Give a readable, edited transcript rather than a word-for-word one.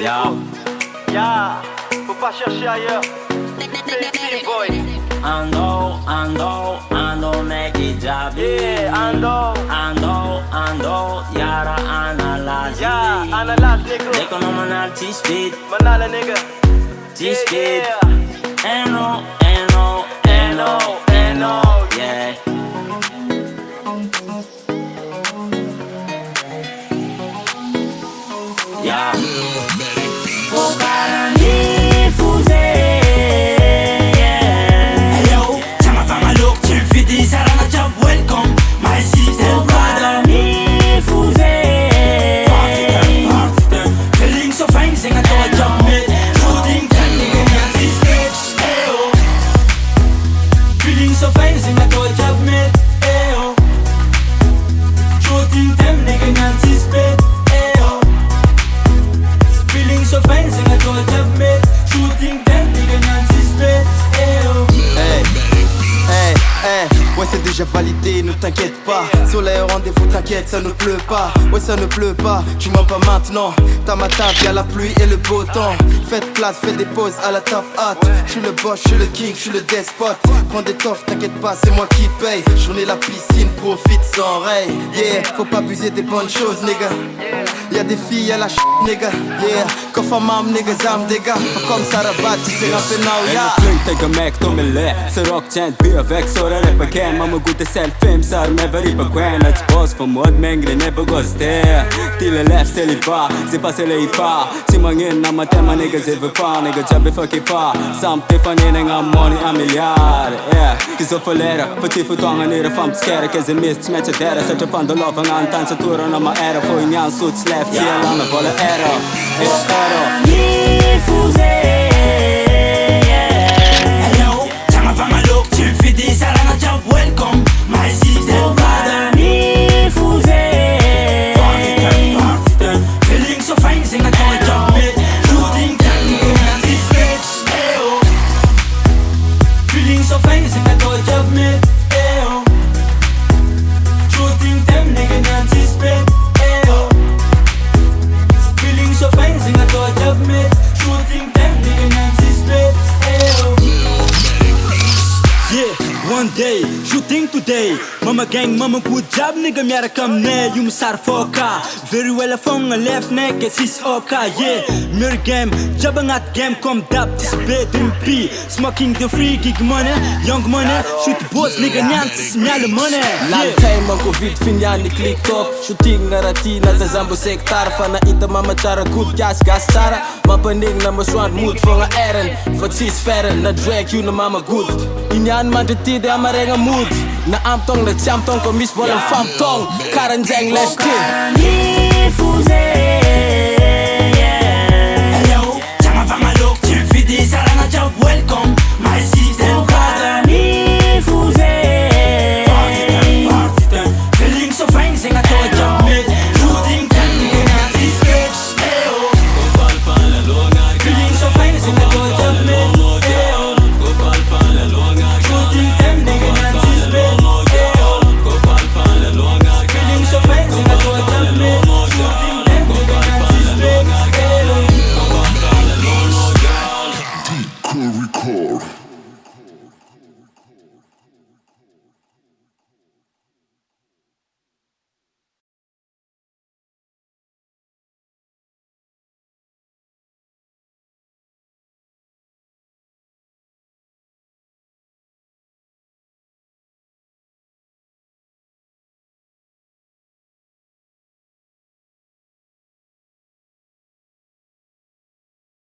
Yeah. Ya, faut pas chercher ailleurs. C'est boy. Ando, neki jabi. Yeah, Ando, yara analyze. ya, analyse nigga. Deko no manal T-speed, Manala nigga. T-speed. Yeah, Eno, yeah. Yeah. Pokarani fuse. Hello, chama vama look, tu fais des sarana job, welcome, my sister brother. Pokarani fuse. Feeling so fine, sing a to job mate. Shooting time, nigga, not this bitch. Ayo. Feeling so fine, sing a to job mate. Ayo. Shooting time, nigga, not this bitch. Ayo. Feeling so fine, sing a to job mate. Shooting time, nigga, not this bitch. Ayo. Ouais c'est déjà validé, ne t'inquiète pas. Soleil au rendez-vous, t'inquiète, ça ne pleut pas. Ouais ça ne pleut pas, tu mens pas maintenant. T'as ma table, y'a la pluie et le beau temps. Faites place, fais des pauses à la top hot. J'suis le boss, j'suis le king, j'suis le despote. Prends des toffes, t'inquiète pas, c'est moi qui paye. Journée la piscine, profite sans ray. Yeah, faut pas abuser des bonnes choses, nigga. Y'a des filles à la nigga. Yeah, koffa mam, nigga, zam, dégâts. Pas comme ça rabat, tu sais rapper now, yeah. Take a Mac to me le Så rock chant by avec så det rapper kan Man må gå til selfim så er med veri på quen Let's boss for mod mengre ne på goste Til left selv i bar Se pas selv i par Si mange na matema nigga se ve pa Nigga jabbe fuck i pa Samt til fanen av money a miljard Yeah, kiso for lera For til for tonga nere fam til skære Kese mist smetja dere Sørte fan do lov en antan Så tura na ma era For ingen suit sleft Til landa volle era Pokarani fuse. Hello, chama vama look, tu fais des sarana job, welcome, my sister brother. Pokarani fuse. Feeling so fine, sing a to job mate. Shooting time, nigga, not this bitch. Ayo. Feeling so fine, sing a to job mate. Ayo. Shooting time, nigga, not this bitch. Ayo. Feeling so fine, sing a to job mate. Shooting time, nigga, not this bitch. Ayo. Yeah, one day, shooting today. Mama gang, mama good job, nigga, miara come ne. You must start foka. Very well, a phone, a left neck, it's his oka. Yeah, mirror game, jobbing at game, come dap, this bed in P. Smoking the free gig money, young money. Shoot boss, nigga, nyans, nyale money. Lantay man covid finyan ni click top Shooting na rati na sa zambo sektar Fana ita mama chara good gas gas chara Mapaning na maswant mood for nga eren Fatsis feren na drag you na mama good Inyan man ditide amarenga mood Na amtong na chamtong ko miss bolang famtong Karanjang let's kill Pokarani fuse.